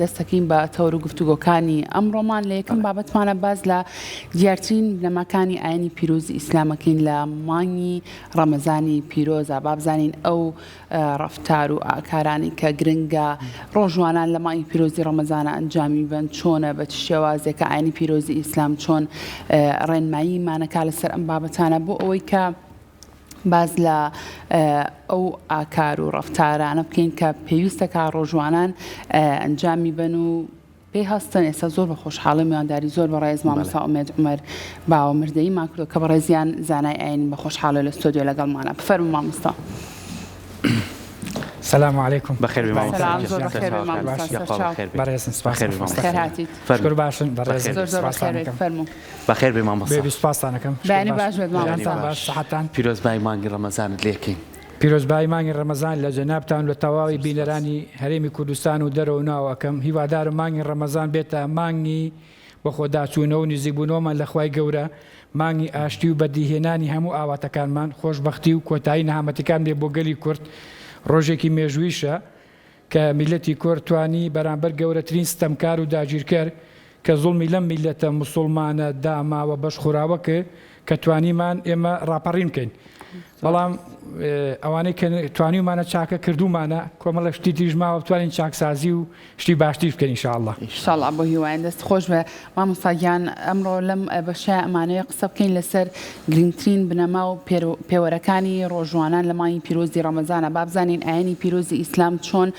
دەستەکەین بە تەور و گفتوگۆکانی ئەمڕۆمان لە یەکەم بابەتمانە باز لە دیارترین بنەماکانی ئاینی پیرۆزی ئیسلامەکەین لە مانگی ڕەمەزانی پیرۆزە. با بزانین ئەو ڕەفتار و ئاکارانی کە گرنگە ڕۆژوانان لە مانگی پیرۆزی ڕەمەزانە ئەنجامی بن چۆنە بە چ شێوازێکە ئاینی پیرۆزی ئیسلام چۆن ڕێنماییمانەکە لەسەر ئەم بابەتانە بۆ ئەوەی کە باز لە ئەو ئاکار و ڕەفتارانە بکەین کە پێویستەکە ڕۆژوانان ئەنجامی بن و پێی هەستن. ئێستا زۆر بە خۆشحاڵی میوانداری زۆر بە ڕێز مامۆستا ئومێد عومەر باوەمردەییمان کردو کە بە ڕێزیان زانای ئاینی بە خۆشحاڵی لە ستۆدیۆ لەگەڵمانە. بفەرموو مامۆستا. السلام عليكم. بخير بما سلام زۆر بەخێر بێ مامۆستا. بەڕێزم سپاس. خێر هاتیت. شکر باشن بەڕێز. زۆر بەخێر بێت. فەرموو. بخير بما مصر. بێ سپاسانەکەم. بەیانی باش بێت مامۆستا. باش سەحەتان. پیرۆزبای مانگی ڕەمەزانت لێکین. پیرۆزبای مانگی ڕەمەزان لە جەنابتان لە تەواوی بینەرانی هەرێمی کوردستان و دەرەوە ناوەکەم هیوادارم مانگی ڕەمەزان بێتە مانگی بە خۆداچوونەوە و نزیکبوونەوەمان لە خوای گەورە، مانگی ئاشتی و بەدیهێنانی هەموو ئاواتەکانمان، خۆشبەختی و کۆتایی نەهامەتیەکان بێ بۆ گەلی کورد. ڕۆژێکی مێژوویشە کە میلەتی کورد توانی بەرامبەر گەورەترین ستەمکار و داگیرکەر کە زوڵمی لەم میلەتە موسڵمانە داماوە بەش خوراوەکە کە توانیمان ئێمە ڕاپەڕین بکەین. بەڵام ئەوانەی کە توانیمانە چاکە کردومانە کۆمەڵە شتی تریژماوە بتوانین چاکسازی و شتی باشتر بکەین ئینشاءالله. ئینشاءالله بۆ هیوایان دەست خۆش بێ. مامۆستا گیان ئەمڕۆ لەم بەشای ئەمانەیە قسە بکەین لەسەر گرنگترین بنەما و پێوەرەکانی ڕۆژوانان لە مانگی پیرۆزی ڕەمەزانە. با بزانین ئاینی پیرۆزی ئیسلام چۆن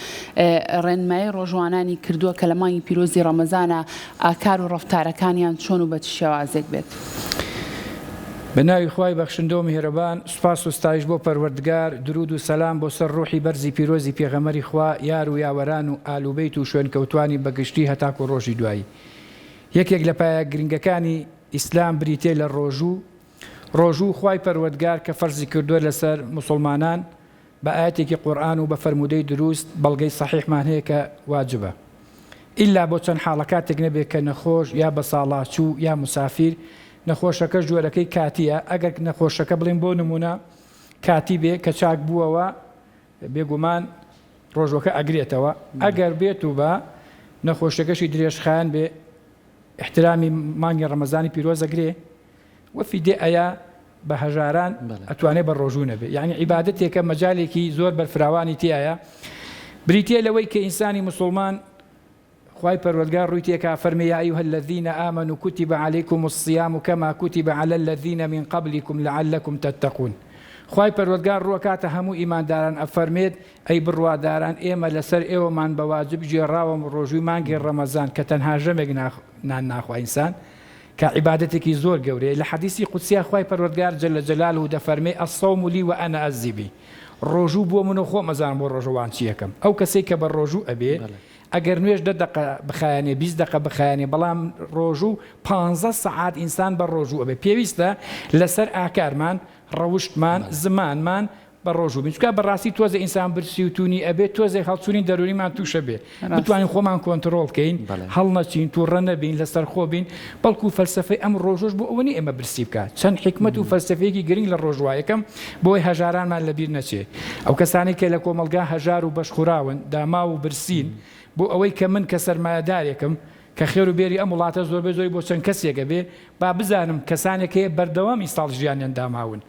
ڕێنمایی ڕۆژوانانی کردووە کە لە مانگی پیرۆزی ڕەمەزانە ئاکار و ڕەفتارەکانیان چۆن و بە چ شێوازێک بێت. بە ناوی خوای بەخشندە و میهرەبان، سوپاس و ستایش بۆ پەروەردگار، درود و سەلام بۆ سەر ڕوحی بەرزی پیرۆزی پێغەمەری خوا، یار و یاوەران و ئالوبەیت و شوێنکەوتوانی بەگشتی هەتاکو ڕۆژی دوایی. یەکێک لە پایە گرنگەکانی ئیسلام بریتێ لە ڕۆژوو خوای پەروەردگار کە فەرزی کردووە لەسەر موسڵمانان بە ئاەتێکی قورئان و بە فەرموودەی دروست بەڵگەی سەحیحمان هەیە کە واجبە. ئیلا بۆ چەند حاڵەکاتێک نەبێت کە نەخۆش یا بە ساڵاچوو یا مسافیر. نەخۆشەکە ژوەرەکەی کاتیە، ئەگەر نەخۆشەکە بڵین بۆ نمونە کاتی بێ کە چاک بووەوە بێگومان ڕۆژوەکە ئەگرێتەوە. ئەگەر بێت و بە نەخۆشەکەشی درێژخایەن بێ احترامی مانگی ڕەمەزانی پیرۆز ئەگرێ وەفی دێ ئەیە بە هەژاران ئەتوانێت بە ڕۆژوو نەبێ. یعنی عیبادەتێکە مەجالێکی زۆر بەرفراوانی تایە بریتێ لەوەی کە ئینسانی موسڵمان خوای پەروەردگار ڕووی تێکا فەرمی یا ئەیها الذین آمنوا کتب علیکم الصیام کما کتب علی الذین من قبلکم لعلکم تتقون. خوای پەروەردگار ڕووەکاتە هەموو ئیمانداران ئەفەرمێت ئەی بڕواداران ئێمە لەسەر ئێوەمان بە واجب گێڕاوە ڕۆژووی مانگی ڕەمەزان کە تەنها ژەمێک نان ناخوا ئینسان کە عیبادەتێکی زۆر گەورەیە. لە حەدیسی قودسیە خوای پەروەردگار جەلە جەلاله دەفەرمێ ئەسەوم لی و ئەنا ئەجزی بی. ڕۆژوو بۆ من و خۆ مەزان بۆ ڕۆژەوان چی یەکەم. ئەو کەسێک کە بە ڕۆژوو ئەبێ ئەگەر نوێژ 10 دقە بخایەنێ 20 دقە بخایەنێ بەڵام ڕۆژوو 15 سەعات ئینسان بە ڕۆژوو ئەبێ. پێویستە لەسەر ئاکارمان ڕەوشتمان زمانمان بە ڕۆژوو بین. چکە بەڕاستی تۆزە ئینسان برسی و تونی ئەبێت تۆزێک هەڵچوونی دەرونیمان تووشە بێ بتوانین خۆمان کۆنتڕۆڵ بکەین هەڵ نەچین تووڕە نەبین لەسەر خۆ بین. بەڵکو فەلسەفەی ئەم ڕۆژۆش بۆ ئەوەنی ئێمە برسی بکات. چەند حکمت و فەلسەفەیەکی گرنگ لە ڕۆژوایەکەم بۆی هەژارانمان لەبیر نەچێ. ئەو کەسانی کە لە کۆمەلگا هەژار و بەشخوراون داما و برسین بۆ ئەوەی کە من کە سەرمایەدارێکم کە خێر و بێری ئەم وڵاتە زۆربەی زۆری بۆ چەند کەسێکە بێ با بزانم کەسانێک هەیە بەردەوامی ساڵ ژیانیان داماون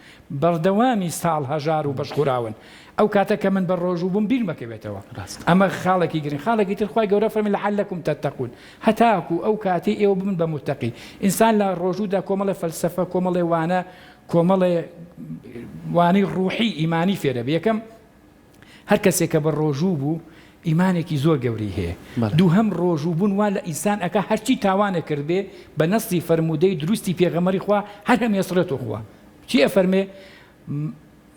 بەردەوامی ساڵ هەژار و بەشخوراون. ئەو کاتە کە من بە ڕۆژوو بووم بیر مەکەوێتەوە. ئەمە خاڵێکی گرنگ. خاڵێکی تر خوای گەورە فەرمی لعلکم تتقون. هەتاکو ئەو کاتی ئێوە ببن بە متەقی. ئینسان لە ڕۆژوودا کۆمەڵی فەلسەفە کۆمەڵی وانە کۆمەڵی وانەی ڕوحی ئیمانی فێرە بێ. یەکەم هەر کەسێک کە بە ڕۆژوو بوو ئیمانێکی زۆر گەوری هەیە. دووهەم ڕۆژوو بوون وا لە ئینسان ئەکا هەرچی تاوانە کردبێ بە نەسی فەرموودەی دروستی پێغەمەری خوا هەر هەم یەسرێتەوە خوا. چی ئەفەرمێ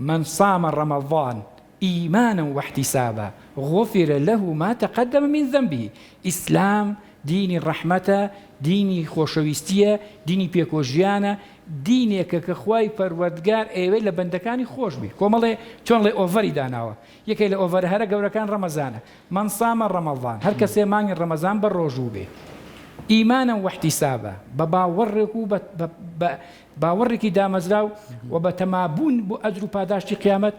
من صام رمضان إيمانا واحتسابا غفر له ما تقدم من ذنبه. ئیسلام دینی ڕەحمەتە، دینی خۆشەویستیە، دینی پێکۆژیانە، دینێکە کە خوای پەروەردگار ئێوەی لە بەندەکانی خۆش بی. کۆمەڵێ چۆن لێ ئۆڤەری داناوە. یەکێک لە ئۆڤەر هەرە گەورەکان ڕەمەزانە. من صام رمضان هەر کەسێ مانگی ڕەمەزان بە ڕۆژوو بێ ئیمانە واحتسابا بە باوەڕێک و باوەڕێکی دامەزراو و بە تەمابوون بۆ ئەجر و پاداشتی قیامەت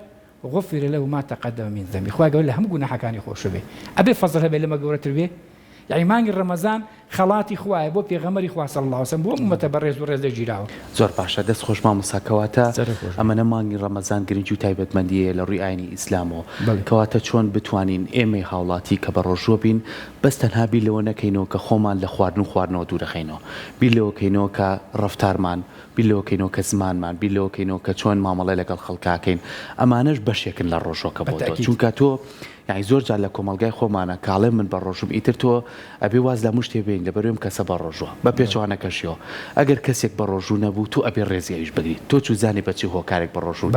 غفر له ما تقدم من ذنبه. خوای گەورە لە هەموو گوناحەکانی خۆش بێ. ئەبێ فەزڵ هەبێ لەمە گەورەتر بێ یعنی مانگی ڕەمەزان خەڵاتی خوایە بۆ پێغەمبەری خوا صلی الله علیه و سلم بۆ ئومەتە بەڕێز و ڕێز دەگیراوە. زۆر باشە دەست خۆش مامۆستا کەواتە ئەمەنە مانگی ڕەمەزان گرنگی و تایبەتمەندیە لە ڕووی ئاینی ئیسلامەوە کەواتە چۆن بتوانین ئێمەی هاوڵاتی کە بە ڕۆژوە بین بەس تەنها بیر لەوە نەکەینەوە کە خۆمان لە خواردن و خواردنەوە دوورەخەینەوە، بیر لەوەکەینەوە کە ڕەفتارمان، بیر لەوەکەینەوە کە زمانمان، بیر لەوەکەینەوە کە چۆن مامەڵێ لەگەڵ خەڵکاکەین. ئەمانەش بەشێکن لە ڕۆژۆکە بۆ تۆ، چونکە تۆ یعنی زۆر جار لە کۆمەلگای خۆمانە کاڵێ من بە ڕۆژم ئیتر تۆ ئەبێ واز لە مشت تێبین لە بەروێم کەسە بە ڕۆژوە بە پێچوانەکەشیەوە. ئەگەر کەسێک بە ڕۆژوو نەبوو تو ئەبێ ڕێزیەویش بگری، تۆ چوزانی بەچی هۆکارێک بە ڕۆژوو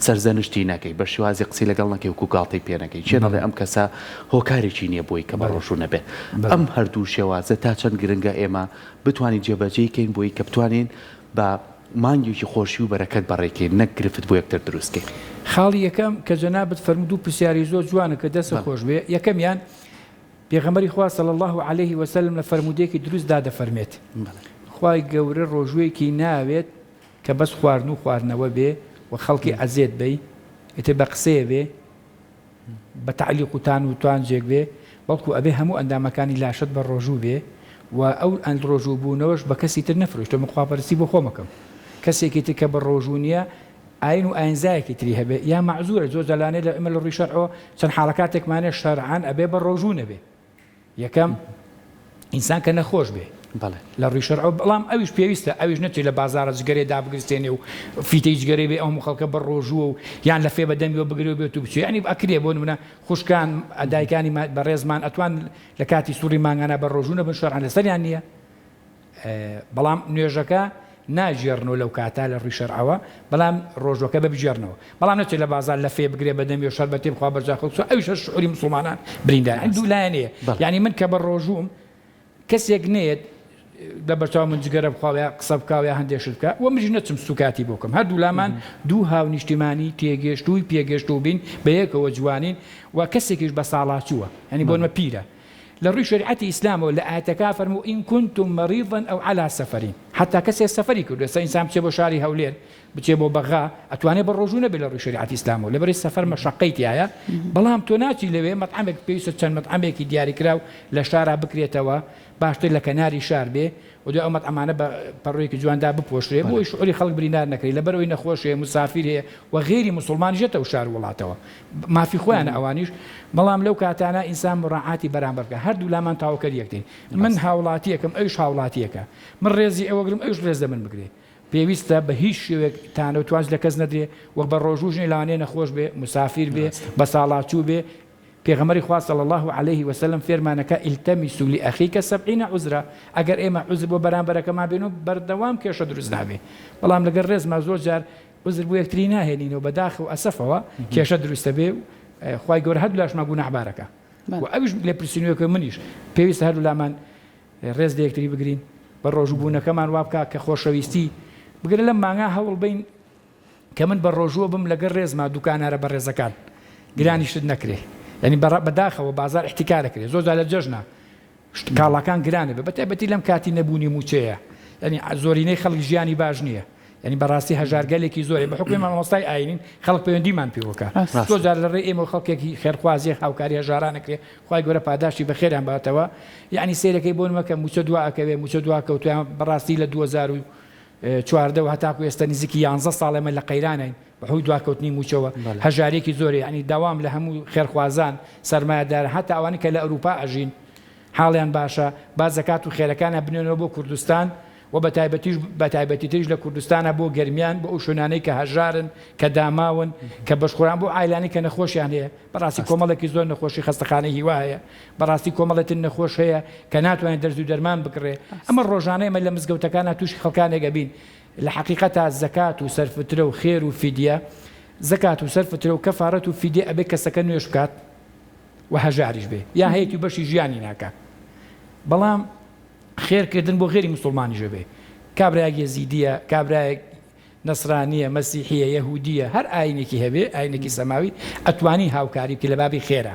سەرزەنشتی نەکەی، بە شێوازی قسەی لەگەڵ نەکەی و کوکاڵتەی پێ نەکەی، چێ دەڵێ ئەم کەسە هۆکارێکی نییە بۆی کە بە ڕۆژوو نەبێت. ئەم هەردوو شێوازە تا چەند گرنگە ئێمە بتوانین جێبەجێکەین بۆی کە بتوانین بە مانگێکی خۆشی و بەرەکەت بەڕێکەین، نەک گرفت بۆ یەکتر دروستکەین. خاڵی یەکەم کە جەنابەت فەرموود و پرسیاری زۆر جوانە کە دەستە خۆش بێ. یەکەمیان پێغەمبەری خوا صلی الله علیه و سلم لە فەرمودەیەکی دروستدا دەفەرمێت خوای گەورە ڕۆژوەیەکی ناوێت کە بەس خواردن و خواردنەوە بێ و خەڵکی ئەزێت بێ، ئێتر بە قسەیە بێ، بە تعلیق و تان و توانجێک بێ، بەڵکو ئەبێ هەموو ئەندامەکانی لاشت بە ڕۆژوو بێ و ئەو ئەند ڕۆژوو بوونەوەش بە کەسی تر نەفرۆشتە من خواپەرستی بۆ خۆمەکەم. کەسێکی تر کە بە ڕۆژوو نییە ئاین و ئاینزایەکی تری هەبێ یا معزورە. زۆر جەلانێ لە ئەمە لە ڕووی شەرعەوە چەند حاڵەکاتێکمانێ شەرعەن ئەبێ بە ڕۆژوو نەبێ. یەکەم ئینسان کە نەخۆش بێ لە ڕووی شەرعەوە، بەڵام ئەویش پێویستە ئەویش نەچێت لە بازارە جگەرێ دابگرستێنێ و فیتەی جگەرێ بێ ئەو خەڵکە بە ڕۆژووە و یان لە فێ بەدەمیەوە بگرێ بێت و بچێ. ینی ئەکرێ بۆ نمونە خوشکان ئەدایکانی بەڕێزمان ئەتوان لە کاتی سووری مانگانە بە ڕۆژوو نەبن شەرعەن لەسەریان نییە، بەڵام نوێژەکە ناژێڕنەوە لەو کاتا لە ڕووی شەرعەوە، بەڵام ڕۆژەکە ببژێڕنەوە، بەڵام نەچێت لە بازار لە فێ بگرێ بەدەمی و شەربەتێ بخوا بەرجا خەڵک ئەویش شعوری مسڵمانان بریندار دوو لایەنەیە. یعنی من کە بە ڕۆژووم کەسێک نێت لە بەرچاو من جگەرە بخواوە قسە بکاوە هەندێشت بکە و مژ نەچم سوکاتی بۆکەم. هەردوو لامان دوو هاو نیشتیمانی تێگەشتووی پێگەشتو بین بە یەکەوە جوانین و کەسێکیش بە ساڵاچووە، ینی بۆنمە پیرە. لە ڕووی شریعەتی ئیسلامەوە لە ئاەتەکە فەرموو ئین كنتم مريضا أو على سفر، حتا کەسێک سەفەری کردو ئێستا ئینسان بچێ بۆ شاری هەولێر بچێ بۆ بەغا ئەتوانێت بە ڕۆژوو نەبێت لە ڕووی شریعەتی ئیسلامەوە لەبەرەی سەفەر مەشەقەیتیایە، بەڵام تۆ ناچی لەوێ مەطعەمێک پێویستە چەند مەطعەمێکی دیاریکراو لە شارا بکرێتەوە باشتر لە کەناری شار بێ و دوای ئەو مەطعەمانە بە پەڕۆیەکی جواندا بپۆشرێ بۆی شعوری خەڵک بریندار نەکرێت لەبەرەوەی نەخۆش هەیە مسافر هەیە و غێری موسڵمان ژێتەوە شار وڵاتەوە مافی خۆیانە ئەوانیش. بەڵام لەو کاتانە ئینسان مڕاعاتی بەرامبەر بکە. هەردوو لامان تاوەکەر یەکتین، من هاوڵاتیەکەم ئەویش هاوڵاتیەکە، من ڕێزی ئەوەگرم ئەوش ڕێز دە من بگرێ. پێویستە بە هیچ شێوێک تانە و توانج لە کەس نەدرێ وەک بە ڕۆژوژنی لەوانەیە نەخۆش بێ، مسافر بێ، بە ساڵاچوو بێ. پێغەمبەری خوا صلی الله علیه و سلم فێرمانەکە ئیلتەمیسوا لأخیک 70 عذرا، ئەگەر ئێمە عذر بۆ بەرامبەرەکەمان بێن و بەردەوام کێشە دروست نابێ. بەڵام لەگەر ڕێزمان زۆر جار عذر بۆ یەکتری ناهێنینەوە بەداخە و ئەسەفەوە کێشە دروستە بێ و خوای گەورە هەردوو لاشمان گوناحبارەکە. و ئەویش لێ پرسیینەوەکە منیش پێویستە هەردوو لامان ڕێز لە یەکتری بگرین، بە ڕۆژووبوونەکەمان وا بکە کە خۆشەویستی بگرە لەم مانگا هەوڵ بین کە من بە ڕۆژووە بم لەگەر ڕێزما دوکانارە بە ڕێزەکان گرانیشت نەکرێ، ینی بەداخەوە بازار احتیکارەکرێ. زۆر لە جەژنە کاڵاکان گرانە بێ، بەتایبەتی لەم کاتی نەبوونی موچەیە، ینی زۆرینەی خەڵک ژیانی باش نییە، ینی بەڕاستی هەژارگەلێکی زۆری بە حکومی مامۆستای ئاینین خەڵک پەیوەندیمان پێوەکە. زۆر جار لە ڕێ ئێمە خەڵکێکی خێرخوازی هاوکاری هەژارانەکرێ خوای گەورە پاداشتی بەخێریان باتەوە. یعنی سیرەکەی بۆ نمەکە موچە دوا ئەکەوێ، موچە دوا کەوتویان بەڕاستی لە 2014 و هەتاکو ئێستا نزیکی 11 ساڵێمە لە قەیرانین بەهۆی دواکەوتنی موچەوە هەژارێکی زۆری، ینی داوام لە هەموو خێرخوازان سەرمایەدار هەتا ئەوانی کە لە ئەوروپا ئەژین حاڵیان باشە با زەکات و خێرەکانە بنێنەوە بۆ کوردستان و بەتایبەتی تریش لە کوردستانە بۆ گەرمیان بۆ ئەو شوێنانەی کە هەژارن کە داماون کە بەشخۆران بۆ ئایلانی کە نەخۆشیان هەیە. بەڕاستی کۆمەڵێکی زۆر نەخۆشی خەستەخانەی هیوا هەیە، بەڕاستی کۆمەڵێتن نەخۆش هەیە کە ناتوانێت دەرز و دەرمان بکڕێ. ئەمە ڕۆژانەی ئەمە لە مزگەوتەکانە تووشی خەڵکانێک بین. لە حقیقەتە زەکات و سەرفترە و خێر و فیدیە، زەکات و سەرفترە و کەفارەت و فیدیە ئەبێ کەسەکە نوێژ بکات و هەژاریش بێ یا هەیەی بەشی ژیانی ناکات. بەڵام خێرکردن بۆ غێری موسڵمانیش بێ، کابرایەک یەزیدیە، کابرایەک نەسرانیە، مەسیحیە، یەهودیە، هەر ئاینێکی هەبێ ئاینێکی سەماوی ئەتوانی هاوکاری بکە لە بابی خێرە.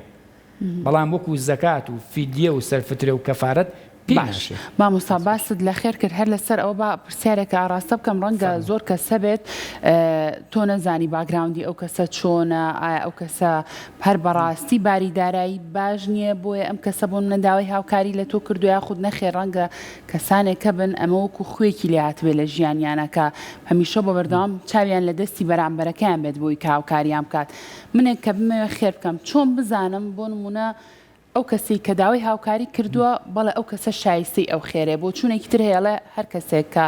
بەڵام وەکو زەکات و فیدیە و سەرفترە و کەفارەت باش مامۆستا باست لە خێر کرد هەر لەسەر ئەوە با پرسیارێکە ئاراستە بکەم ڕەنگە زۆر کەسە بێت تۆ نەزانی باگراوندی ئەو کەسە چۆنە ئایا ئەو کەسە هەر بەڕاستی باریدارایی باش نییە بۆیە ئەم کەسە بۆ منەداوای هاوکاری لە تۆ کردو یاخود نەخێر ڕەنگە کەسانێکە بن ئەمە وەکو خوێکی لێ هاتبێ لە ژیانیانەکە هەمیشە بۆ بەردەوام چاویان لە دەستی بەرامبەرەکەیان بێت بۆی کە هاوکاریان بکات منێک کە بمەوێ خێر بکەم چۆن بزانم بۆ نمونە ئەو کەسی کە داوای هاوکاری کردووە بەڵێ ئەو کەسە شایستی ئەو خێرێ بۆ چوونێکی تر هەیەڵێ هەر کەسێک کە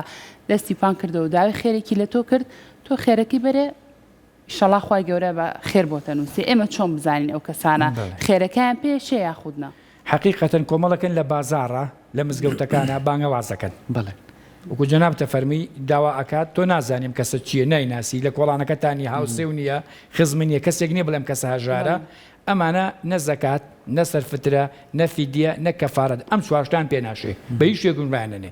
دەستی پان کردەوە و داوای خێرێکی لە تۆ کرد تۆ خێرەکەی بەرێ ئیشەڵا خوای گەورە بە خێر بۆتە نووسی ئێمە چۆن بزانین ئەو کەسانە خێرەکەیان پێشێ یاخودنا حقیقەتەن کۆمەڵەکەن لە بازاڕە لە مزگەوتەکانە بانگەوازەکەن بەڵێ وەکو جەنابتە فەرمی داوا ئەکات تۆ نازانیم کەسە چییە نایناسی لە کۆڵانەکەتانی هاوسێ و نییە خزم نییە کەسێک نییە بڵێم کەسە هەژارە ئەمانە نەزەکات نەسەر فترە نەفیدیە نەکەفارەت ئەم چوارشتان پێ ناشێ بە هیچ شێگونبیانەنێ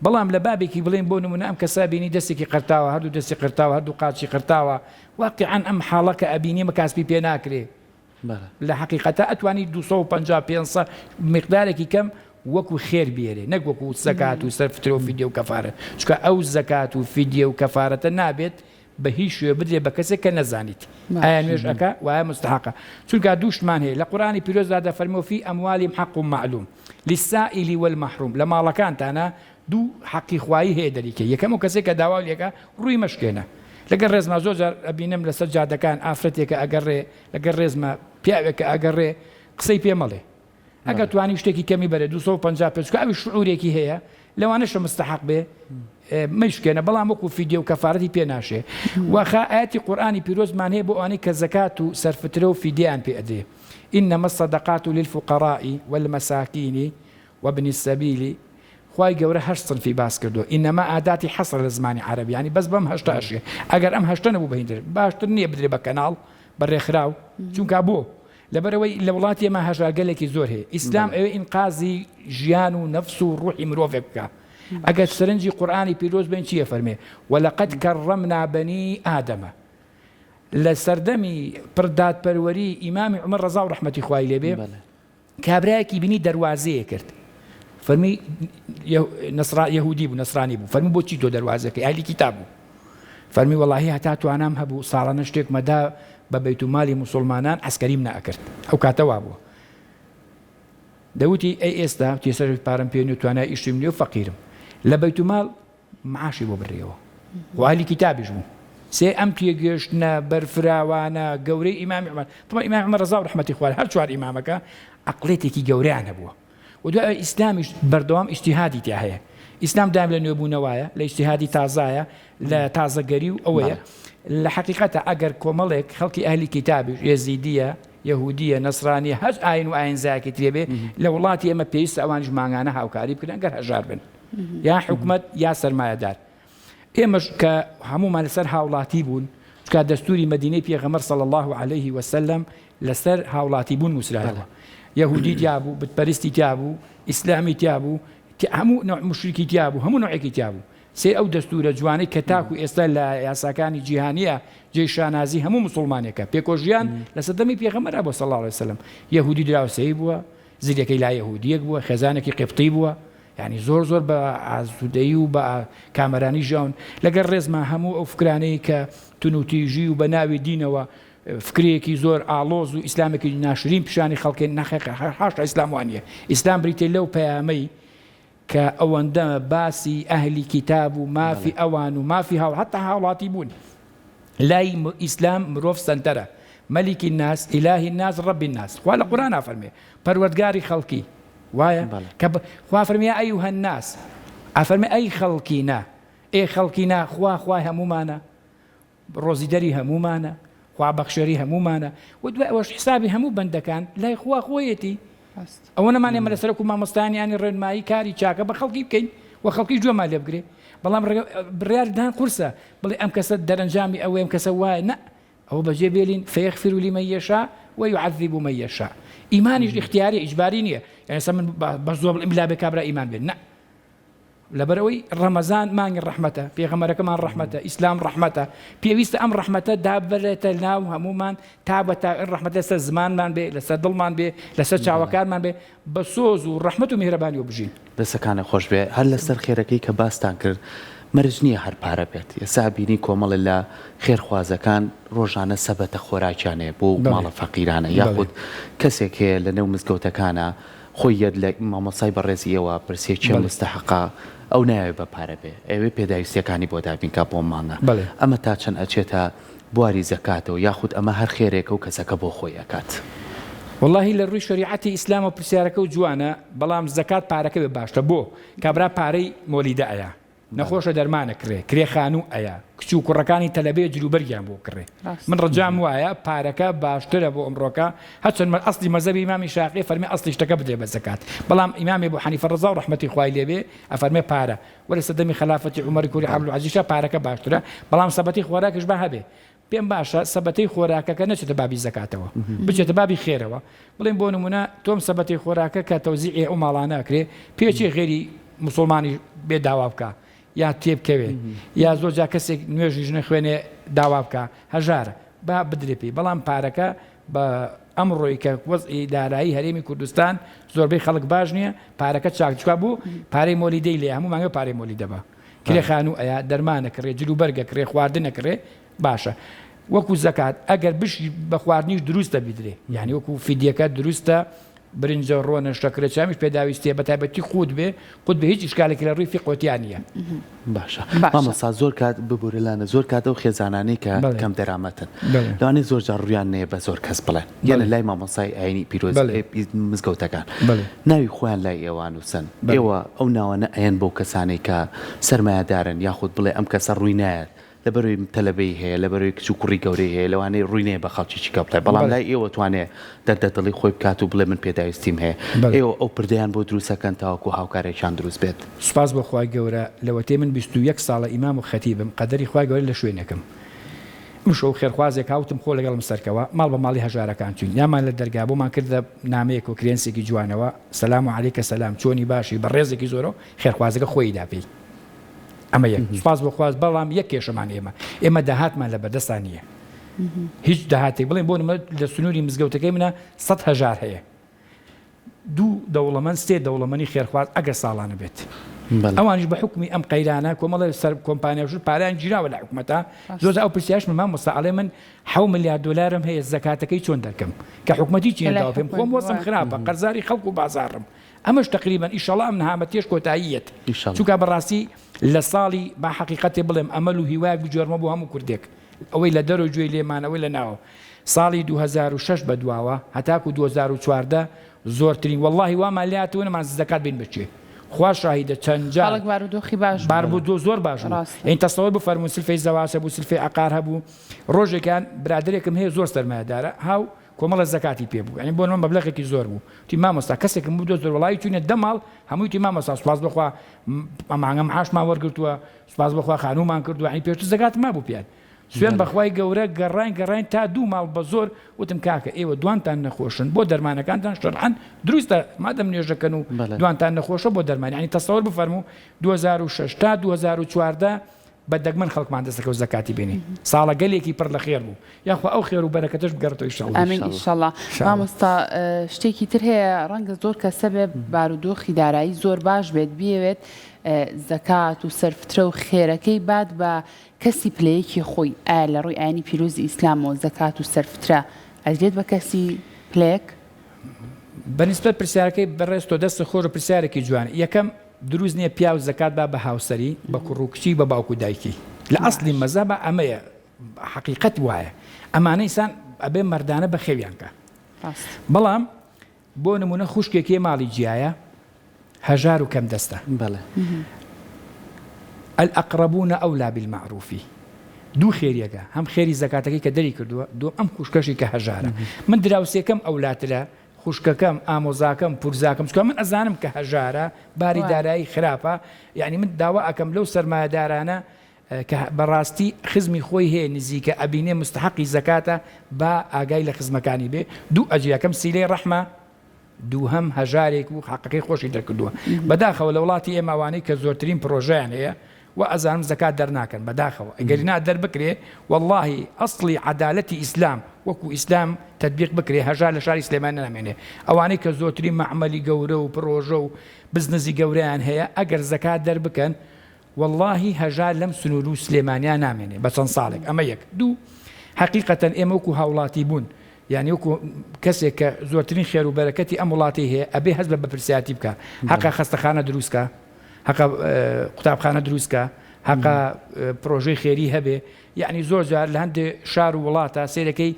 بەڵام لە بابێکی بڵێن بۆ نمونە ئەم کەسا بینی دەستێکی قرتاوە هەردوو دەستی قرتاوە هەردوو قاچی قرتاوە واقعان ئەم حاڵەکە ئەبینی مەکاسبی پێ ناکرێ لە حقیقەتە ئەتوانی 250 مقدارێکی کەم وەکو خێر بێرێ نەک وەکو زەکات و سەر فترە و فیدیە و کەفارەت چکە ئەو زەکات و فیدیە و کەفارەتە نابێت بە هیچ شوێ بدرێ بە کەسێک کە نەزانیت ئایا نوێژ ئەکا وایە مستحقە چونکە دووشتمان هەیە لە قورآنی پیرۆزدا دەفەرمێ فی ئەموالهم حق معلوم للسائل والمحروم لە ماڵەکانتانە دوو حەقی خوایی هەیە دەریکە یەکەم و کەسێک کە داوا لێکە ڕووی مەشکێنە لەگەر ڕێزما زۆر جار ئەبینم لەسەر جادەکان ئافرەتێکە ئەگەڕێ لەگەر ڕێزمە پیاوێکە ئەگەڕێ قسەی پێ مەڵێ ئەگەر توانی شتێکی کەمی بەرێ 250 پێچکە ئەوی شعورێکی هەیە لەوانەشە مستحق بێ مشکێنە بەڵام وەکو فیدیە و کەفارەتی پێ ناشێ وەخا ئاەتی قورآانی پیرۆزمان هەیە بۆ ئەوانەی کە زەکات و سەرفترە و فیدیان پێ ئەدێ إنما الصدقات للفقراء والمساكين وابن السبيل خوای گەورە هەشت صنفی باس کردو ئینەما ئاداتی حەسر لە زمانی عەرەبی ینی بەس بەم هەشتا ئەشێ ئەگەر ئەم هەشتە نەبوو بەهێندر باشتر نییە بدرێ بە کەناڵ بەڕێکخراو چونکە بۆ لەبەرەوەی لە وڵاتی ئێمە هەژارگەلێکی زۆر هەیە ئیسلام ئەوێ ئینقازی ژیان و نەفس و ڕوحی مرۆڤێک بکە ئەگەر سەرنجی قورآانی پیرۆز بێن چییە فەرمێ وەلەقەد کەڕەمنا بەنی ئادەمە لە سەردەمی پردادپەروەری ئیمامی عومەر ڕەزا و ڕەحمەتی خوای لێبێ کابرایەکی بینی دەواازەیە کرد فەرمی یەهودی بوو نەسرانی بوو فەرمی بۆچی تۆ دەواازەکەی ئاهلی کیتاب بوو فەرمی وەڵاهی هەتا توانام هەبوو ساڵانە شتێک مەدا بە بەیتومالی موسڵمانان عەسکەریم نەئەکرد ئەو کاتەوا بووە دەوتی ئەی ئێستا تێسەر پارەم پێ نیە و توانای ئیشتم نیە و فەقیرم لە بەیتوماڵ معاشی بۆ بڕێەوە و ئاهلی کیتابیش بوو سێ ئەم پێگەشتنە بەرفراوانە گەورەی ئیمامی عومەر طبعا ئیمامی عومەر ڕەزا و ڕەحمەتی خوای هەر چوار ئیمامەکە عەقڵێتێکی گەورەیان هەبووە و دوای ئیسلامیش بەردەوام ئیجتیهادی تیا هەیە ئیسلام دایم لە نوێبوونەوەیە لە ئیجتیهادی تازایە لە تازەگەری و ئەوەیە لە حقیقەتە ئەگەر کۆمەڵێک خەڵکی ئەهلی کیتابیش یەزیدیە یەهودیە نەسرانیە هەج ئاین و ئاینزایەکی تێبێ لە وڵاتی ئێمە پێویستە ئەوانیش ماگانە هاوکاری بکرێن گەر هەژار بن یا حکومەت یا سەرمایەدار ئێمەش کە هەمومان لەسەر هاوڵاتی بوون چکە دەستوری مەدینەی پێغەمبەر صلی الله عليه وسلم لەسەر هاوڵاتی بوون نووسراوە یەهودی تیا بوو بتپەرستی تیا بوو ئیسلامی تیا بوو هەموو مشریکی تیا بوو هەموو نوعێکی تیا بوو سێ ئەو دەستورە جوانەی کە تاکو ئێستا لە یاساکانی جیهانیە جێی شانازی هەموو مسلمانێکە پێکۆژیان لە سەردەمی پێغەمبەر بووە صلی الله عليه وسلم یەهودی دراوسەی بووە زیرەکەی لا یەهودیەک بووە خێزانێکی قبطی بووە یعنی زۆر زۆر بە ئازودەیی و بە کامەرانی ژاون لەگەر ڕێزمان هەموو ئەو فکرانەی کە تونوتیژی و بە ناوی دینەوە فکرێکی زۆر ئاڵۆز و ئیسلامێکی ناشرین پیشانی خەڵکێن نەخێقهاشتا ئیسلاموانیە ئیسلام بریتێ لەو پەیامەی کە ئەوەندە باسی ئەهلی کیتاب و مافی ئەوان و مافی هاو حتا هاوڵاتی بوون لای ئیسلام مرۆڤ سەنتەرە مەلیکی الناس ئیلاهی الناس ڕەبی الناس خوا لە قورئان ئەفەرمێ پەروەردگاری خەڵکی وایە کە خوا فەرمێ ئەیوهە الناس ئەفەرمێ ئەی خەڵکینە ئێ خەڵکینە خوا خوای هەمومانە ڕۆزی دەری هەمومانە خوا بەخشەری هەمومانە و دوای ئەوەش حسابی هەموو بەندەکان لای خوا خۆیەتی ئەوە نەمانێ مە لەسەر و مامۆستایانی ڕێنمایی کاری چاکە بە خەڵکی بکەین و خەڵکی جوێمان لێ بگرێ بەڵام بڕیاردان قورسە بڵێ ئەم کەسە دەرەنجامی ئەوە ئەم کەسە وایە نە ئەوە بەجێ بێلین فەیەغفر لمن یەشاء ويعذب من يشاء ئیمانیش اختیاری ئیجباری نییە یعنی من بە زۆر بڵێم لا بێ کابرا ئیمان بێن نە لەبەرەوەی ڕەمەزان مانگی ڕەحمەتە، پێغەمبەرەکەمان ڕەحمەتە، ئیسلام ڕەحمەتە، پێویستە ئەم ڕەحمەتە دابەرێتە ناو هەمومان تا بە تا ڕەحمەتە لەسەر زمانمان بێ، لەسەر دڵمان بێ، لەسەر چاوەکانمان بێ، بە سۆز و ڕەحمەت و میهرەبانی و بژین. دەسەکانە خۆش بێ هەر لەسەر خێرەکەی کە باستان کرد مەرج نییە هەر پارە بێت. ئێستا بینی کۆمەڵە لە خێرخوازەکان ڕۆژانە سەبەتە خۆراکیانەیە بۆ ماڵە فەقیرانە یاخود کەسێک هەیە لە نێو مزگەوتەکانە خۆی یەد لە مامۆسای بەڕێزی ئێوە پرسێ چێ مستەحقا ئەو ناوێت بە پارە بێ، ئەوێ پێداویستیەکانی بۆ دابینکە بۆ مانگە ئەمە تا چەند ئەچێتە بواری زەکاتەوە یاخود ئەمە هەر خێرێکە و کەسەکە بۆ خۆی ئەکات. واللهی لە ڕووی شریعەتی ئیسلام و پرسیارەکە و جوانە، بەڵام زەکات پارەکە بێ باشتە بۆ کابرا پارەی مۆلیدە ئەیە، نەخۆشە دەرمانە کڕێ، کرێ خانوو ئەیە، کچی و کوڕەکانی تەلەبێ جلوبەرگیان بۆ کڕێ. من ڕەجام وایە پارەکە باشترە بۆ ئەمڕۆکە، هەرچەند ئەسڵی مەزەبی ئیمامی شافعی فەرمێ ئەسڵی شتەکە بدرێ بە زەکات، بەڵام ئیمامی ئەبوو حەنیفە ڕەزا و ڕەحمەتی خوای لێبێ ئەفەرمێ پارە، وەرە سەدەمی خلافەتی عومەری کوڕی عەبدولعەزیزە پارەکە باشترە، بەڵام سەبەتی خۆراکش بە هەبێ. پێم باشە سەبەتەی خۆراکەکە نەچێتە بابی زەکاتەوە، بچێتە بابی خێرەوە. بڵێن بۆ نمونە تۆم سەبەتەی خۆراکە کە تەوزیعی ئەو ماڵانە ئەکرێ، پێچی غێری موسڵمانی بێ داوا بکە یا تێبکەوێ، یا زۆر جا کەسێک نوێژی ژنە خوێنێ داوا بکە، هەژارە با بدرێ پێی. بەڵام پارەکە بە ئەمڕۆی کە وەزعی دارایی هەرێمی کوردستان زۆربەی خەڵک باش نییە، پارەکە چاکچکا بوو، پارەی مۆلیدەی لێ هەموو مانگە پارەی مۆلیدە بە کرێ خانوو ئەیە، دەرمانە کڕێ، جلوبەرگە کڕێ، خواردنە کڕێ، باشە. وەکو زەکات ئەگەر بشی بە خواردنیش دروستە بیدرێ، یعنی وەکو فیدیەکە دروستە، برنجە ڕۆنە شەکرە چامیش پێداویستیە بە تایبەتی قوت بێ، قوت بە هیچ ئیشکالێکی لە ڕووی فیقۆتیان نییە. باشە مامۆستا زۆر کات ببورلانە زۆر کات ئەو خێزانانەی کە کەم دەرامەتن لەوانەیە زۆر جار ڕویان نەیە بە زۆر کەس بڵێن، یانە لای مامۆسای ئاینی پیرۆز مزگەوتەکان ناوی خۆیان لای ئێوان وسن، ئێوە ئەو ناوانە ئەیەن بۆ کەسانێک کە سەرمایەدارن یاخود بڵێ ئەم کەسە ڕووی نایەت لەبەروی تەلەبەی هەیە، لەبەروی کچ و کوڕی گەورەی هەیە، لەوانەیە ڕووینێ بە خەڵکی چیکە بڵێ، بەڵام لای ئێوە توانێ دەردەدڵی خۆی بکات و بڵێ من پێداویستیم هەیە، ئێوە ئەو پردەیان بۆ دروستەکەن تاوەکو هاوکارێکیان دروست بێت. سوپاس بۆ خوای گەورە، لەوەتێ من 21 ساڵە ئیمام و خەتیبم، قەدەری خوای گەورە لە شوێنەکەم. مشۆ خێرخوازێک هاوتم خۆ لەگەڵم سەرکەوە، ماڵ بە ماڵی هەژارەکان چوین، یامان لە دەرگا بۆمان کردە نامەیەک و کرێنسێکی جوانەوە، سەلام عەلەیکە سەلام، چۆنی باشی، بە ڕێزێکی زۆرەوە، خێرخوازەکە خۆی داپێی. ئەمە یەک سوپاس بۆ خواست، بەڵام یەک کێشەمان ئێمە داهاتمان لە بەردەستان نییە، هیچ داهاتێک بڵێن بۆ نمونە لە سنووری مزگەوتەکەی منە 100 هەژار هەیە، 2 دەوڵەمەند 3 دەوڵەمەنی خێرخواز ئەگەر ساڵانە بێت، ئەوانش بە حکمی ئەم قەیرانە کۆمەڵە سەر کۆمپانیاش پاران گیراوە لە حکومەتە، زۆر ئەو پرسیارش من مامۆستا ئەڵێ من 7 ملیار دلارم هەیە زەکاتەکەی چۆن دەکەم کە حکومەتی چێنەوە پێم خۆم وەسم خراپە، قەرزاری خەڵک و بازاڕم، ئەمەش تقریبا ئیشەڵا ئەم نەهامەتیش کۆتاییەت، چونکە بەڕاستی لە ساڵی با حقیقەتێ بڵێم ئەمەل و هیوای بجۆرمە بۆ هەموو کوردێک، ئەوەی لە دەرەوە گوێی لێمانەوەی لە ناوە ساڵی 2006 بە دواوە هەتاکو 2014 زۆرترین وەڵڵاهی وامان لاتەوە نەمان زەکات بین بچێ، خوا شاهیدە چەند جار بارودۆخی باش باربوو زۆر باشە، ئین تەسەوەر بفەرمون سلفەی زەواس هەبوو، سلفەی عەقار هەبوو، ڕۆژێکان برادرێکم هەیە زۆر سەرمایەدارە، هاو کۆمەڵە زەکاتی پێ بوو، یعنی بۆ من مەبلەغێکی زۆر بوو، تی مامۆستا کەسێکم بوو زۆر وڵی چوونە 10 ماڵ هەمووی تی مامۆستا سوپاس بخوا ئەمانگە معاشمان وەرگرتووە، سوپاس بخوا خانوومان کردووە، یعنی پێشتر زەکات ما بوو پێیان، سوێن بەخوای گەورە گەڕاین تا 2 ماڵ بە زۆر وتم کاکە ئێوە دوانتان نەخۆشن بۆ دەرمانەکانتان شەرعەن دروستە مادەم نوێژەکەن و دوانتان نەخۆشە بۆ دەرمان، یعنی تەسەوەر بفەرموو 2006 تا 2014 بە دەگمەن خەڵکمان دەستەکە و زەکاتی بینی، ساڵە گەلێکی پڕ لە خێر بوو، یاخوا ئەو خێر و بەرەکەتش بگەڕێتەوە ئینشاڵڵا. ئامین ئینشاڵڵا. مامۆستا شتێکی تر هەیە ڕەنگە زۆر کەسە بێ بارودۆخی دارایی زۆر باش بێت بیەوێت زەکات و سەرفترە و خێرەکەی باد بە کەسی پلەیەکی خۆی، ئایا لە ڕووی ئاینی پیرۆزی ئیسلامەوە زەکات و سەرفترە ئەدرێت بە کەسی پلەیەک؟ بەنسبەت پرسیارەکەی بەڕێستۆ دەستە خۆر و پرسیارێکی جوان، یەکەم دروست نییە پیا و زەکات با بە هاوسەری بە کوڕ و کچی بە باوکو دایکی، لە ئەسڵی مەزە بە ئەمەیە حقیقەت وایە، ئەمانە ئینسان ئەبێ مەردانە بە خێویانکە، بەڵام بۆ نمونە خوشکێکی ماڵی جیایە هەژار و کەم دەستە، الأقربون أولى بالمعروف، دوو خێریەکە، هەم خێری زەکاتەکەی کە دەری کردووە، دووەم ئەم خوشکەشی کە هەژارە، من دراوسێکەم ئەولاترە، خوشکەکەم ئامۆزاکەم پورزاکەم، چکە من ئەزانم کە هەژارە باری دارایی خراپە، یعنی من داوا ئەکەم لەو سەرمایەدارانە کە بەڕاستی خزمی خۆی هەیە نزیکە ئەبینێ مستحقی زەکاتە با ئاگای لە خزمەکانی بێ، دوو ئەجیەکەم سیلەی ڕەحمە دووهەم هەژارێک و حەقەکەی خۆشی دەکردووە بەداخەوە لە وڵاتی ئێماوانەی کە زۆرترین پرۆژیان هەیە و ئەزانم زەکات دەرناکەن بەداخەوە ئەگەرینا دەربکرێ واللهی ئەسڵی عەدالەتی ئیسلام وەکو ئیسلام تەطبیق بکرێ هەژار لە شاری سلێمان نامێنێ ئەوانەی کە زۆرترین مەعمەلی گەورە و پرۆژە و بزنسی گەورەیان هەیە ئەگەر زەکات دەربکەن واللهی هەژار لەم سنوور و سلێمانیان نامێنێ بە چەند ساڵێک ئەمە یەک دوو حقیقەتەن ئێمە وەکو هاوڵاتی بوون یعنی وەکو کەسێک کە زۆرترین خێر و بەرەکەتی ئەم وڵاتی هەیە ئەبێ هەست بە بەپرسیاتی بکە حەقا خەستەخانە دروستکە حەقا قوتابخانە دروستکە حەقا پرۆژەی خێری هەبێ یعنی زۆر جار لە هەندێک شار و وڵاتە سێرەکەی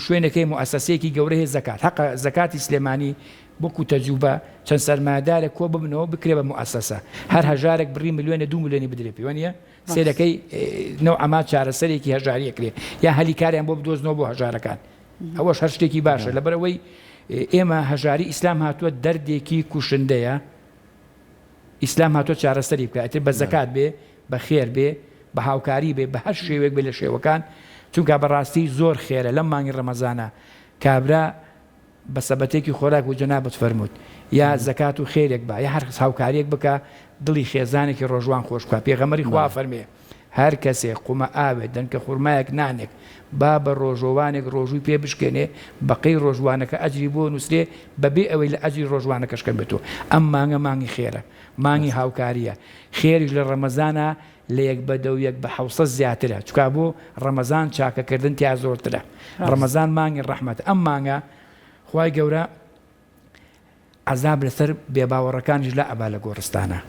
شوێنەکەی موسسەیەکی گەورەی زەکات حەقا زەکاتی سلێمانی بۆکو تەجوبە چەند سەرمایه‌دارێک کۆ ببنەوە بکرێ بە موسسە هەر هەژارێک بڕی ملیۆنە 2 ملیۆنی بدرێ پێوە نیە سێرەکەی نەوعەما چارەسەرێکی هەژاریە کرێ یا هەلیکاریان بۆ بدۆزنەوە بۆ هەژارەکان ئەوەش هەر شتێکی باشە لەبەرەوەی ئێمە هەژاری ئیسلام هاتووە دەردێکی کوشندەیە ئیسلام هاتووە چارەسەری بکە ئەتر بە زەکات بێ بە خێر بێ بە هاوکاری بێ بە هەر شێوێک بێ لە شێوەکان چونکە بەڕاستی زۆر خێرە لەم مانگی ڕەمەزانە کابرا بە سەبەتێکی خۆراک و جەنابەت فەرمووت یا زەکات و خێرێک بە یا هەر هاوکاریەک بکە دڵی خێزانێکی ڕۆژوان خۆش بکە پێغەمبەری خوا فەرمێ هەر کەسێک قومە ئاوێت دەنکە خوڕمایەک نانێک با بە ڕۆژۆوانێک ڕۆژووی پێ بشکێنێ بەقەی ڕۆژوانەکە ئەجری بۆ نووسێ بەبێ ئەوەی لە ئەجری ڕۆژوانەکەشکە بێتەوە ئەم مانگە مانگی خێرە مانگی هاوکاریە خێریش لە ڕەمەزانە لە یەک بەدە و یەک بە 700 زیاترە چکا بۆ ڕەمەزان چاکەکردن تیا زۆرترە ڕەمەزان مانگی ڕەحمەت ئەم مانگە خوای گەورە عەزاب لەسەر بێباوەڕەکانیش لە ئەبا لە گۆڕستانە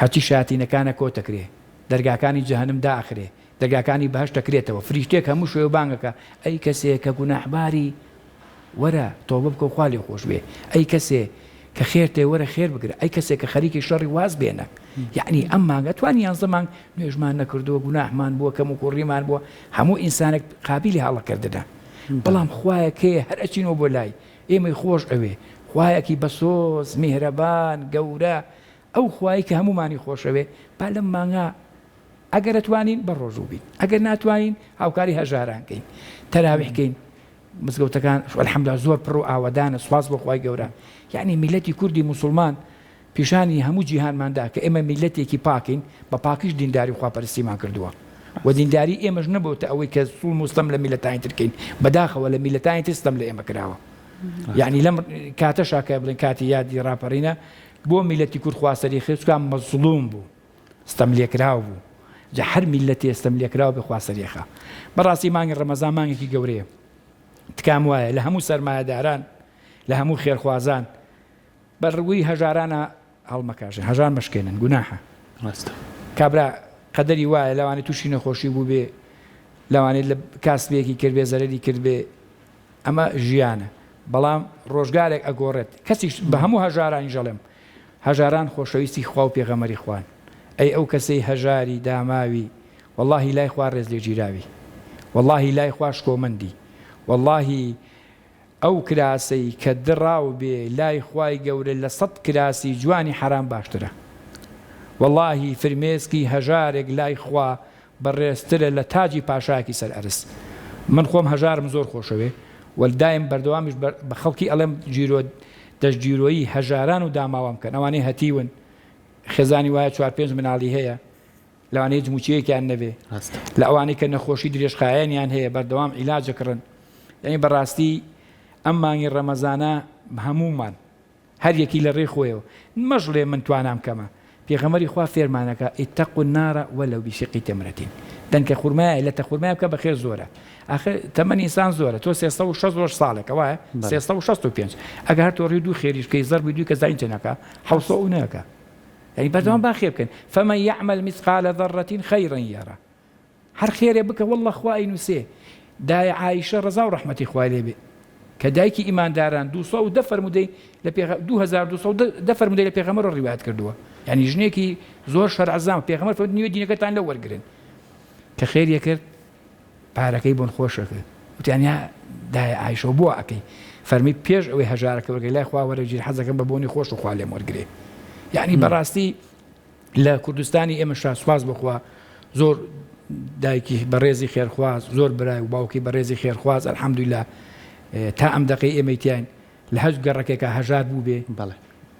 هەرچی شایەتینەکانە کۆتەکرێ دەرگاکانی جەهەنم داخرێ دەرگاکانی بەهەش دەکرێتەوە فریشتێک هەموو شوێ بانگەکە ئەی کەسێک کە گوناحباری وەرە تۆبە بکە و خوا لێ خۆش بێ ئەی کەسێ کە خێر تێ وەرە خێر بگرە ئەی کەسێک کە خەریکی شەڕی واز بێنە یعنی ئەم مانگە توانی 11 مانگ نوێژمان نەکردووە گوناحمان بووە کەم و کوڕیمان بووە هەموو ئینسانێک قابلی هەڵەکردنە بەڵام خوایە کێ هەر ئەچینەوە بۆ لای ئێمەی خۆش ئەوێ خوایەکی بەسۆز میهرەبان گەورە ئەو خوایی کە هەمومانی خۆشەوێ با لەم مانگە ئەگەر ئەتوانین بە ڕۆژوو بین ئەگەر ناتوانین هاوکاری هەژارانکەین تەراویحکەین مزگەوتەکان الحەمدوللا زۆر پڕ و ئاوەدانە سوپاس بۆ خوای گەورە یعنی میلەتی کوردی موسڵمان پیشانی هەموو جیهانماندا کە ئێمە میلەتێکی پاکین بە پاکیش دینداری و خواپەرستیمان کردووە و دینداری ئێمەش نەبووتە ئەوەی کە سوڵ مستەم لە میلەتانی ترکەین بەداخەوە لە میلەتانی تر ستەم لە ئێمە کراوە یعنی لەم کاتەشا کە بڵێن کاتی یادی ڕاپەڕینە بۆ میلەتی کورد خواسەری خێزکان مەزڵوم بوو ستەم لێکراو بوو جا هەر میلەتی ئێستەم لێکراوە بە خواسەریەخە بەڕاستی مانگی ڕەمەزان مانگێکی گەورەیە تکام وایە لە هەموو سەرمایەداران لە هەموو خێرخوازان بەڕووی هەژارانە هەڵمەکاژن هەژار مەشکێنن گوناحە کابرا قەدەری وایە لەوانێت تووشی نەخۆشی بوو بێ لەوانێت لە کاسبێکی کرد بێ زەرەری کرد بێ ئەمە ژیانە بەڵام ڕۆژگارێک ئەگۆڕێت کەسیش بە هەموو هەژارانی ژەڵێم هەژاران خۆشەویستی خوا و پێغەمبەری خوان ئەی ئەو کەسەی هەژاری داماوی واللهی لای خوا ڕێز لێ گیراوی واللهی لای خوا شکۆمەندی واللهی ئەو کراسەی کە دڕاو بێ لای خوای گەورە لە 100 کراسی جوانی حرام باشترە واللهی فرمێسکی هەژارێک لای خوا بەڕێزترە لە تاجی پاشایەکی سەر ئەرس من خۆم هەژارم زۆر خۆشەوێ وەلدایم بەردەوامیش بە خەڵکی ئەڵێم دەستگیرۆیی هەژاران و داماوام بکەن ئەوانەی هەتیون خێزانی وایە 4-5 مناڵی هەیە لەوانەیە جموچەیەکیان نەبێ لە ئەوانەی کە نەخۆشی درێژخایەنیان هەیە بەردەوام عیلاجەکڕن یعنی بەڕاستی ئەم مانگی ڕەمەزانە هەمومان هەر یەکی لە ڕێ خۆیەوە مەژڵێ من توانام کەمە پێغەمبەری خوا فێرمانەکە ئیتەقوا النار ولو بشق تمرة دەنکە خوڕمایە لە تەخورمای بکە بەخێر زۆرە ئاخر تەمەنی ئینسان زۆرە تۆ 360 ساڵێکە وایە 365 ئەگەر هەر تۆ ڕێ دوو خێریشکەی زەربی دوی کە زاین چێنەکە 700 نەکە يعني بەردەوام با خێر بکەن فمن يعمل مثقال ذرة خيرا يرى هەر خێرێ بکە والله خوا ئینووسێ دای عایشە ڕەزا و ڕەحمەتی خوای لێ بێ کە دایکی ئیمانداران 200 فەرمودەی لە 2200 فەرمودەی لە پێغەمبەر ڕیوایەت کردووە یعنی ژنێکی زۆر شەرعەزام پێغەمبەر فەرمووی نیوە دینەکەتان لە وەرگرن کە خێریە کرد پارەکەی بۆن خۆشە کرد وتیانیا دای عایشە بۆ ئەکەی فەرمی پێش ئەوەی هەژارەکە وەرگری لای خوا وەرەگیر حەزەکەم بە بۆنی خۆش و خوا لێم وەرگرێ یعنی بەڕاستی لە کوردستانی ئێمە سوپاس بخوا زۆر دایکی بەڕێزی خێرخواز زۆر برای و باوکی بەڕێزی خێرخواز الحەمدوللا تا ئەم دەقەی ئێمەیتیان لە هەج گەڕەکێکە هەژار بوو بێ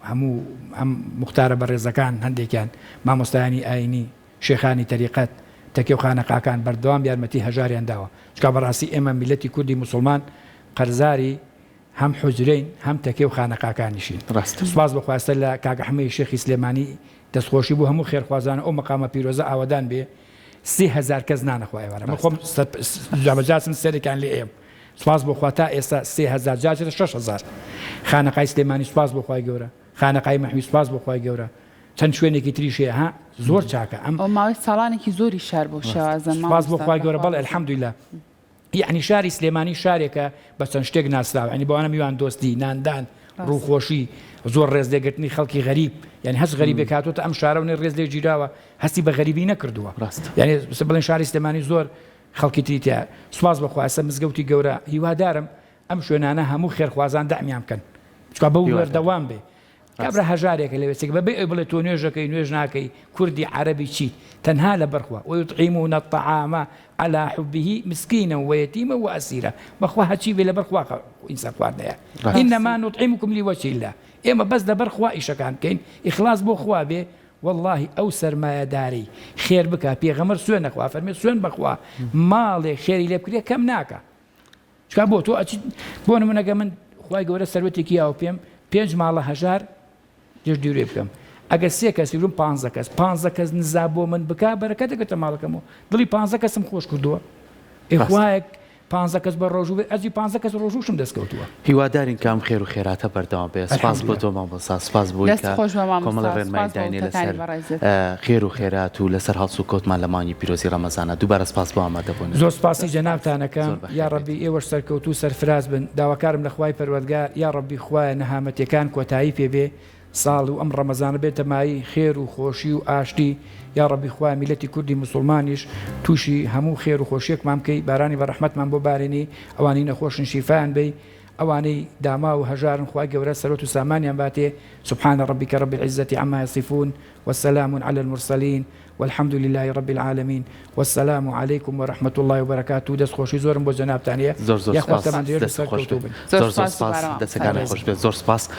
هەموو ئەم مختارە بە ڕێزەکان هەندێکیان مامۆستایانی ئاینی شێخانی تەریقەت تەکێ و خانەقاکان بەردەوام یارمەتی هەژاریان داوە چکە بەڕاستی ئێمە میلەتی کوردی موسڵمان قەرزاری هەم حوجرەین هەم تەکێ و خانەقاکانیشین سوپاس بەخواستە لە کاکە حەمەی شێخی سلێمانی دەستخۆشی بوو هەموو خێرخوازانە ئەو مەقامە پیرۆزە ئاوادان بێ 30,000 کەس نانەخوایوارە من خۆم جابەجاتم سێرێکیان لێ ئێم سوپاس بۆخوا تا ئێستا 30,000 جاچێتە 6,000 خانەقای سلێمانی سوپاس بۆخوای گەورە خانەقای مەحمی سوپاس بۆخوای گەورە چەند شوێنێکی تریشێ ها زۆر چاکە ئەم ماوەی ساڵانێکی زۆری شار بۆ شێوازە سوپاس بۆخوای گەورە بەڵێ الحەمدولیلا یعنی شاری سلێمانی شارێکە بە چەند شتێک ناسراوە ینی بەوانە میوان دۆستی ناندان ڕووخۆشی زۆر ڕێزلێگرتنی خەڵکی غەریب یعنی هەست غەریبێک هاتوتە ئەم شارەونی ڕێز لێ گیراوە هەستی بە غەریبی نەکردووە یعنی بڵێن شاری سلێمانی زۆر خەڵکی تریتە سوپاس بەخوا ئێستا مزگەوتی گەورە هیوادارم ئەم شوێنانە هەموو خێرخوازان دەعمیان بکەن چکە بەو وەردەوام بێ کابرا هەژارێکە لەوێسێک بەبێ ئەو بڵێ تۆ نوێژەکەی نوێژ ناکەی کوردی عەرەبی چیت تەنها لە بەرخوا ويطعمون الطعام على حبه مسكينا ويتيما وأسيرا بخوا هەچی بێ لە بەرخوا ئینسان خواردنەیە إنما نطعمكم لوجه الله ئێمە بەس لە بەرخوا ئیشەکان بکەین ئیخلاص بۆ خوا بێ والله ئەو سەرمایەداری خێر بکە پێغەمبەر سوێن نەخوا فەرمێ سوێن بەخوا ماڵێ خێری لێ بکرێ کەم ناکە چکا بۆ تۆ ئەچیت بۆ نمونەگە من خوای گەورە سەروەتێکی یاوە پێم 5 ماڵە هەژار جێژ دیورێ بکەم ئەگەر 3 کەسی روم 15 کەس 15 کەس نزا بۆ من بکە بەرەکە دەگەتە ماڵەکەمەوە دڵی 15 کەسم خۆش کردووە ئێخوایەک 15 کەس بە ڕۆژوو بێت ئەجی 15 کەس ڕۆژوشم دەستکەوتووە هیوادارین کام خێر و خێراتە بەردەوام بێ سپاس بۆ تۆ مامۆستا سپاس بۆی کۆمەڵە ڕێنمایی داینێ لەسەر خێر و خێرات و لەسەر هەڵس و کۆتمان لە مانگی پیرۆزی ڕەمەزانە دووبارە سپاس بۆ ئامادەبوون زۆر سپاسی جەنابتانەکەم یا ڕەبی ئێوەش سەرکەوتوو سەرفراز بن داواکارم لە خوای پەروەردگار یا ڕەبی خوایە نەهامەتیەکان کۆتایی پێبێ ساڵ و ئەم ڕەمەزانە بێتە مایی خێر و خۆشی و ئاشتی یا ڕەبی خوای میلەتی کوردی موسڵمانیش تووشی هەموو خێر و خۆشیەکمان بکەی بارانی بە ڕەحمەتمان بۆ بارێنی ئەوانی نەخۆشن شیفایان بی ئەوانەی داما و هەژارن خوای گەورە سەرۆت و سامانیان باتێ سبحان ربك رب العزة عما يصفون والسلام على المرسلين والحمد لله رب العالمين والسلام عليكم ورحمة الله وبركاته دەست خۆشی زۆرم بۆ جەنابتانیە زۆر سپاس